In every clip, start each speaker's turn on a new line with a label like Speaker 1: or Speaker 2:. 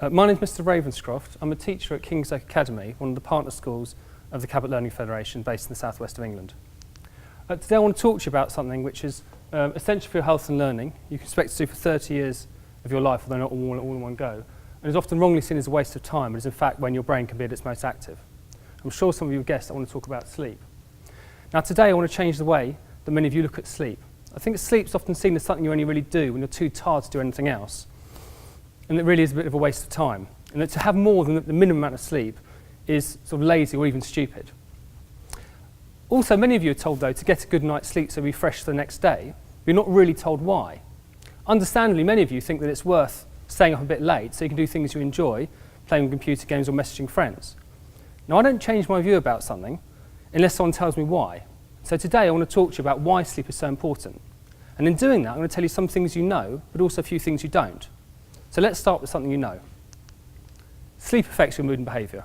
Speaker 1: My name is Mr Ravenscroft. I'm a teacher at King's Oak Academy, one of the partner schools of the Cabot Learning Federation based in the southwest of England. Today I want to talk to you about something which is essential for your health and learning. You can expect to do for 30 years of your life, although not all in one go, and is often wrongly seen as a waste of time, but is in fact when your brain can be at its most active. I'm sure some of you have guessed I want to talk about sleep. Now today I want to change the way that many of you look at sleep. I think sleep's often seen as something you only really do when you're too tired to do anything else. And it really is a bit of a waste of time. And that to have more than the minimum amount of sleep is sort of lazy or even stupid. Also, many of you are told, though, to get a good night's sleep so you're fresh for the next day, but you're not really told why. Understandably, many of you think that it's worth staying up a bit late so you can do things you enjoy, playing computer games or messaging friends. Now, I don't change my view about something unless someone tells me why. So today I want to talk to you about why sleep is so important. And in doing that, I'm going to tell you some things you know, but also a few things you don't. So let's start with something you know. Sleep affects your mood and behaviour.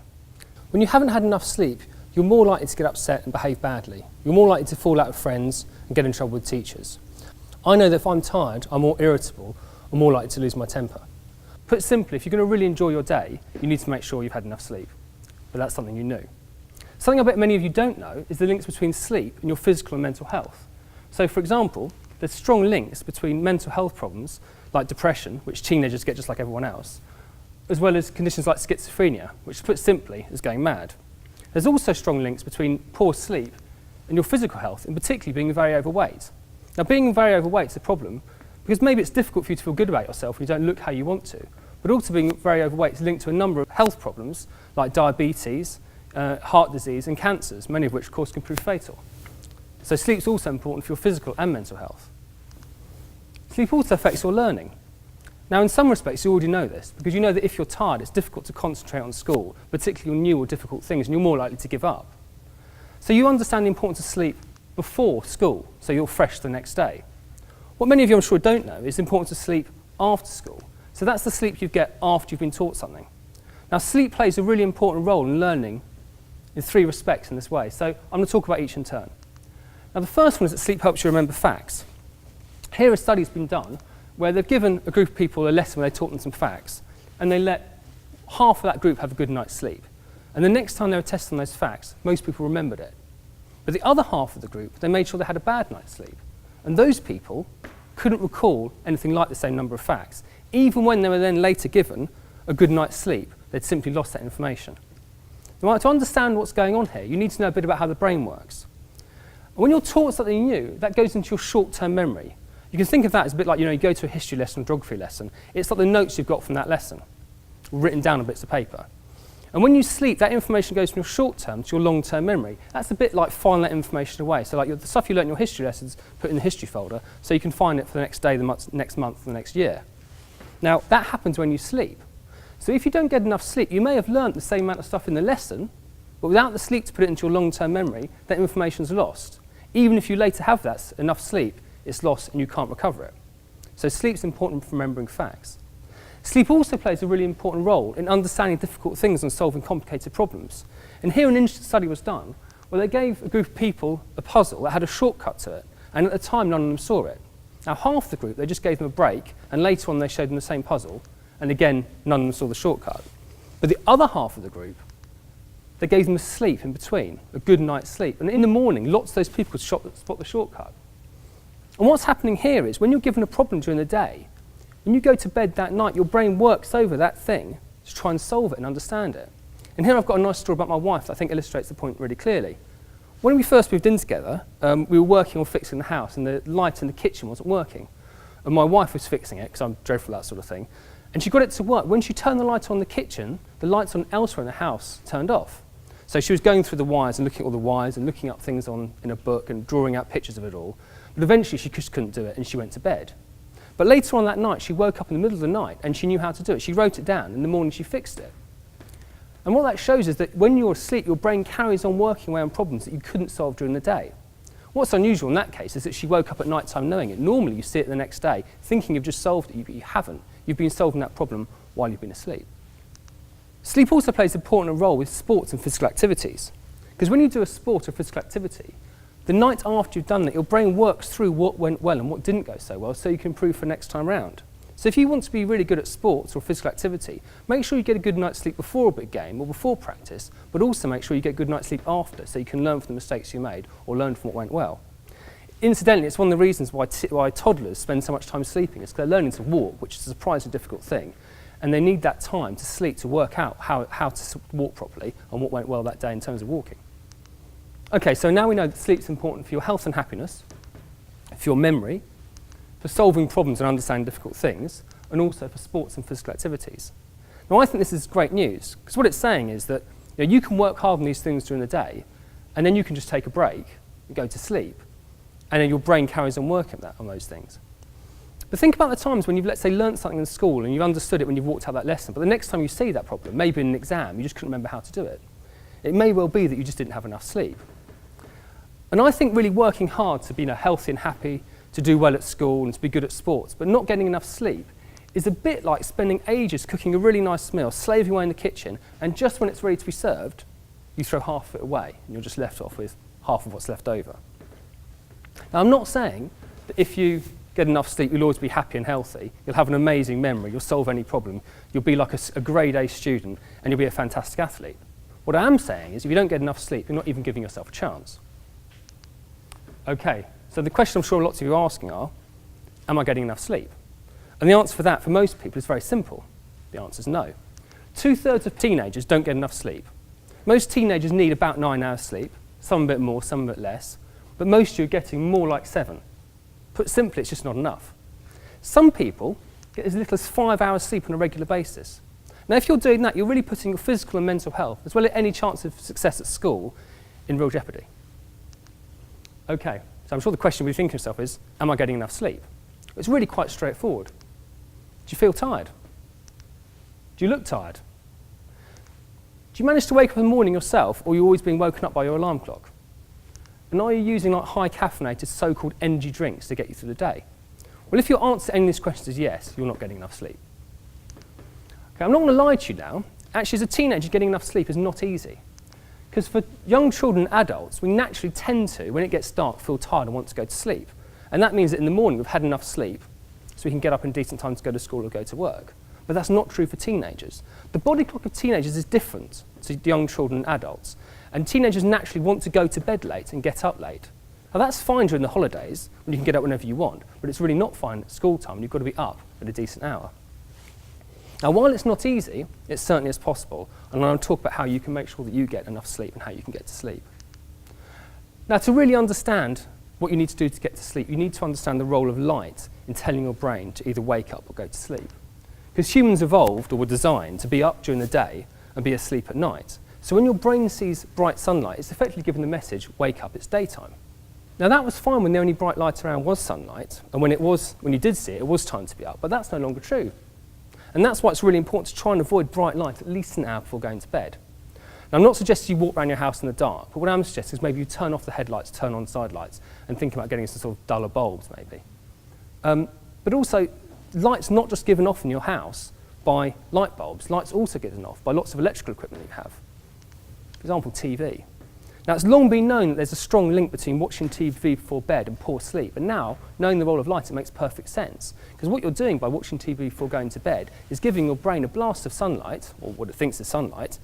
Speaker 1: When you haven't had enough sleep, you're more likely to get upset and behave badly. You're more likely to fall out with friends and get in trouble with teachers. I know that if I'm tired, I'm more irritable or more likely to lose my temper. Put simply, if you're going to really enjoy your day, you need to make sure you've had enough sleep. But that's something you knew. Something I bet many of you don't know is the links between sleep and your physical and mental health. So for example, there's strong links between mental health problems like depression, which teenagers get just like everyone else, as well as conditions like schizophrenia, which put simply is going mad. There's also strong links between poor sleep and your physical health, and particularly being very overweight. Now being very overweight is a problem because maybe it's difficult for you to feel good about yourself when you don't look how you want to, but also being very overweight is linked to a number of health problems like diabetes, heart disease and cancers, many of which of course can prove fatal. So sleep's also important for your physical and mental health. Sleep also affects your learning. Now in some respects you already know this, because you know that if you're tired it's difficult to concentrate on school, particularly on new or difficult things, and you're more likely to give up. So you understand the importance of sleep before school, so you're fresh the next day. What many of you I'm sure don't know is the importance of sleep after school. So that's the sleep you get after you've been taught something. Now sleep plays a really important role in learning in three respects in this way, so I'm going to talk about each in turn. Now the first one is that sleep helps you remember facts. Here a study's been done where they've given a group of people a lesson where they taught them some facts, and they let half of that group have a good night's sleep. And the next time they were testing those facts, most people remembered it. But the other half of the group, they made sure they had a bad night's sleep. And those people couldn't recall anything like the same number of facts. Even when they were then later given a good night's sleep, they'd simply lost that information. Now, to understand what's going on here, you need to know a bit about how the brain works. And when you're taught something new, that goes into your short-term memory. You can think of that as a bit like, you go to a history lesson or geography lesson. It's like the notes you've got from that lesson, written down on bits of paper. And when you sleep, that information goes from your short-term to your long-term memory. That's a bit like filing that information away. So like the stuff you learnt in your history lessons, put in the history folder, so you can find it for the next day, the next month, the next year. Now, that happens when you sleep. So if you don't get enough sleep, you may have learnt the same amount of stuff in the lesson, but without the sleep to put it into your long-term memory, that information's lost. Even if you later have that enough sleep, it's lost and you can't recover it. So sleep's important for remembering facts. Sleep also plays a really important role in understanding difficult things and solving complicated problems. And here an interesting study was done where they gave a group of people a puzzle that had a shortcut to it, and at the time none of them saw it. Now half the group, they just gave them a break, and later on they showed them the same puzzle, and again none of them saw the shortcut. But the other half of the group, they gave them a sleep in between, a good night's sleep, and in the morning lots of those people could spot the shortcut. And what's happening here is when you're given a problem during the day, when you go to bed that night, your brain works over that thing to try and solve it and understand it. And here I've got a nice story about my wife that I think illustrates the point really clearly. When we first moved in together, we were working on fixing the house and the light in the kitchen wasn't working. And my wife was fixing it, because I'm dreadful at that sort of thing. And she got it to work. When she turned the light on in the kitchen, the lights on elsewhere in the house turned off. So she was going through the wires and looking at all the wires and looking up things in a book and drawing out pictures of it all. But eventually she just couldn't do it and she went to bed. But later on that night, she woke up in the middle of the night and she knew how to do it. She wrote it down. In the morning, she fixed it. And what that shows is that when you're asleep, your brain carries on working away on problems that you couldn't solve during the day. What's unusual in that case is that she woke up at night time knowing it. Normally, you see it the next day, thinking you've just solved it, but you haven't. You've been solving that problem while you've been asleep. Sleep also plays an important role with sports and physical activities. Because when you do a sport or physical activity, the night after you've done that, your brain works through what went well and what didn't go so well, so you can improve for next time round. So if you want to be really good at sports or physical activity, make sure you get a good night's sleep before a big game or before practice, but also make sure you get a good night's sleep after so you can learn from the mistakes you made or learn from what went well. Incidentally, it's one of the reasons why toddlers spend so much time sleeping is because they're learning to walk, which is a surprisingly difficult thing, and they need that time to sleep to work out how to walk properly and what went well that day in terms of walking. Okay, so now we know that sleep's important for your health and happiness, for your memory, for solving problems and understanding difficult things, and also for sports and physical activities. Now, I think this is great news, because what it's saying is that you can work hard on these things during the day, and then you can just take a break and go to sleep, and then your brain carries on working on those things. But think about the times when you've, let's say, learnt something in school and you've understood it when you've walked out that lesson, but the next time you see that problem, maybe in an exam, you just couldn't remember how to do it. It may well be that you just didn't have enough sleep. And I think really working hard to be healthy and happy, to do well at school and to be good at sports, but not getting enough sleep is a bit like spending ages cooking a really nice meal, slaving away in the kitchen, and just when it's ready to be served, you throw half of it away and you're just left off with half of what's left over. Now, I'm not saying that if you get enough sleep, you'll always be happy and healthy, you'll have an amazing memory, you'll solve any problem, you'll be like a grade A student, and you'll be a fantastic athlete. What I am saying is if you don't get enough sleep, you're not even giving yourself a chance. Okay, so the question I'm sure lots of you are asking are, am I getting enough sleep? And the answer for that, for most people, is very simple. The answer is no. 2/3 of teenagers don't get enough sleep. Most teenagers need about 9 hours sleep, some a bit more, some a bit less, but most of you are getting more like 7. Put simply, it's just not enough. Some people get as little as 5 hours sleep on a regular basis. Now, if you're doing that, you're really putting your physical and mental health, as well as any chance of success at school, in real jeopardy. Okay, so I'm sure the question you're thinking to yourself is, am I getting enough sleep? It's really quite straightforward. Do you feel tired? Do you look tired? Do you manage to wake up in the morning yourself, or are you always being woken up by your alarm clock? And are you using high caffeinated so-called energy drinks to get you through the day? Well, if your answer to any of these questions is yes, you're not getting enough sleep. Okay, I'm not going to lie to you now. Actually, as a teenager, getting enough sleep is not easy. Because for young children and adults, we naturally tend to, when it gets dark, feel tired and want to go to sleep. And that means that in the morning we've had enough sleep so we can get up in decent time to go to school or go to work. But that's not true for teenagers. The body clock of teenagers is different to young children and adults. And teenagers naturally want to go to bed late and get up late. Now, that's fine during the holidays when you can get up whenever you want, but it's really not fine at school time when you've got to be up at a decent hour. Now, while it's not easy, it certainly is possible, and I'm going to talk about how you can make sure that you get enough sleep and how you can get to sleep. Now, to really understand what you need to do to get to sleep, you need to understand the role of light in telling your brain to either wake up or go to sleep. Because humans evolved or were designed to be up during the day and be asleep at night. So when your brain sees bright sunlight, it's effectively given the message, wake up, it's daytime. Now, that was fine when the only bright light around was sunlight, and when you did see it, it was time to be up, but that's no longer true. And that's why it's really important to try and avoid bright light at least an hour before going to bed. Now, I'm not suggesting you walk around your house in the dark, but what I'm suggesting is maybe you turn off the headlights, turn on side lights, and think about getting some sort of duller bulbs, maybe. But also, light's not just given off in your house by light bulbs. Light's also given off by lots of electrical equipment you have. For example, TV. Now, it's long been known that there's a strong link between watching TV before bed and poor sleep. And now, knowing the role of light, it makes perfect sense. Because what you're doing by watching TV before going to bed is giving your brain a blast of sunlight, or what it thinks is sunlight,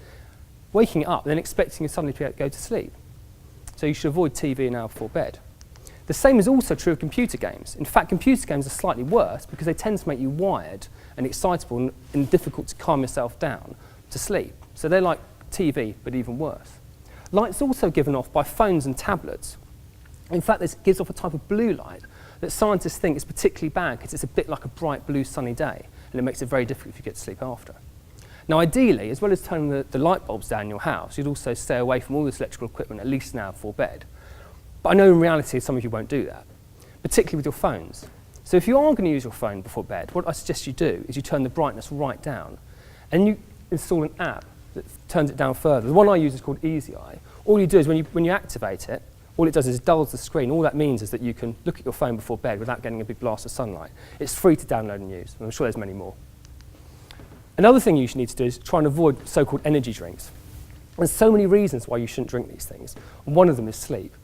Speaker 1: waking it up, and then expecting you suddenly to go to sleep. So you should avoid TV an hour before bed. The same is also true of computer games. In fact, computer games are slightly worse because they tend to make you wired and excitable and difficult to calm yourself down to sleep. So they're like TV, but even worse. Light's also given off by phones and tablets. In fact, this gives off a type of blue light that scientists think is particularly bad because it's a bit like a bright blue sunny day, and it makes it very difficult if you get to sleep after. Now, ideally, as well as turning the light bulbs down in your house, you'd also stay away from all this electrical equipment at least an hour before bed. But I know in reality some of you won't do that, particularly with your phones. So if you are going to use your phone before bed, what I suggest you do is you turn the brightness right down, and you install an app that turns it down further. The one I use is called Easy Eye. All you do is when you activate it, all it does is dulls the screen. All that means is that you can look at your phone before bed without getting a big blast of sunlight. It's free to download and use, and I'm sure there's many more. Another thing you should need to do is try and avoid so-called energy drinks. There's so many reasons why you shouldn't drink these things, and one of them is sleep.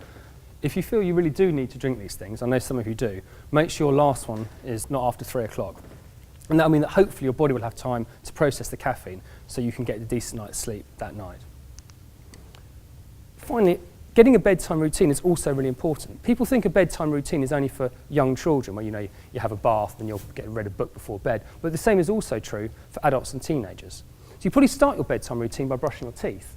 Speaker 1: If you feel you really do need to drink these things, I know some of you do, make sure your last one is not after 3 o'clock. And that'll mean that hopefully your body will have time to process the caffeine so you can get a decent night's sleep that night. Finally, getting a bedtime routine is also really important. People think a bedtime routine is only for young children, where you have a bath and you'll get read a book before bed, but the same is also true for adults and teenagers. So you probably start your bedtime routine by brushing your teeth.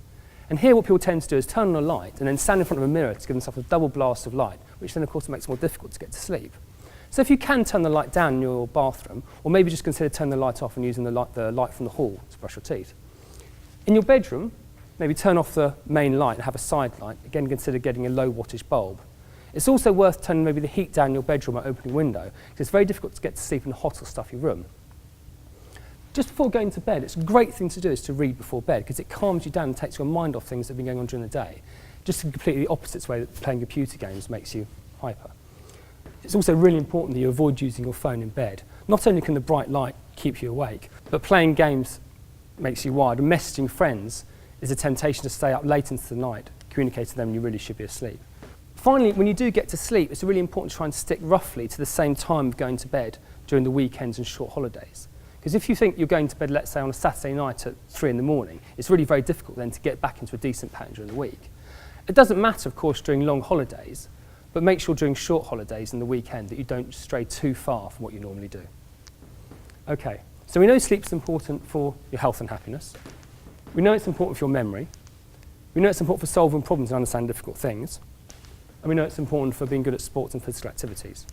Speaker 1: And here what people tend to do is turn on a light and then stand in front of a mirror to give themselves a double blast of light, which then of course makes it more difficult to get to sleep. So if you can turn the light down in your bathroom, or maybe just consider turning the light off and using the light from the hall to brush your teeth. In your bedroom, maybe turn off the main light and have a side light. Again, consider getting a low wattage bulb. It's also worth turning maybe the heat down in your bedroom or opening a window, because it's very difficult to get to sleep in a hot or stuffy room. Just before going to bed, it's a great thing to do is to read before bed, because it calms you down and takes your mind off things that have been going on during the day. Just in completely the opposite way that playing computer games makes you hyper. It's also really important that you avoid using your phone in bed. Not only can the bright light keep you awake, but playing games makes you wired, and messaging friends is a temptation to stay up late into the night, communicate to them when you really should be asleep. Finally, when you do get to sleep, it's really important to try and stick roughly to the same time of going to bed during the weekends and short holidays. Because if you think you're going to bed, let's say, on a Saturday night at 3 in the morning, it's really very difficult then to get back into a decent pattern during the week. It doesn't matter, of course, during long holidays, but make sure during short holidays and the weekend that you don't stray too far from what you normally do. Okay, so we know sleep's important for your health and happiness. We know it's important for your memory. We know it's important for solving problems and understanding difficult things. And we know it's important for being good at sports and physical activities.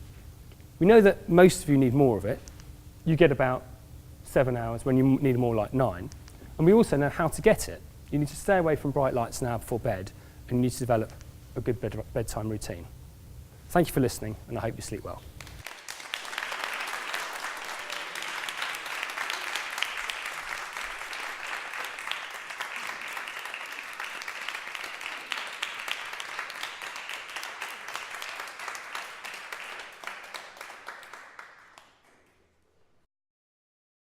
Speaker 1: We know that most of you need more of it. You get about 7 hours when you need more like 9. And we also know how to get it. You need to stay away from bright lights now before bed, and you need to develop a good bedtime routine. Thank you for listening, and I hope you sleep well.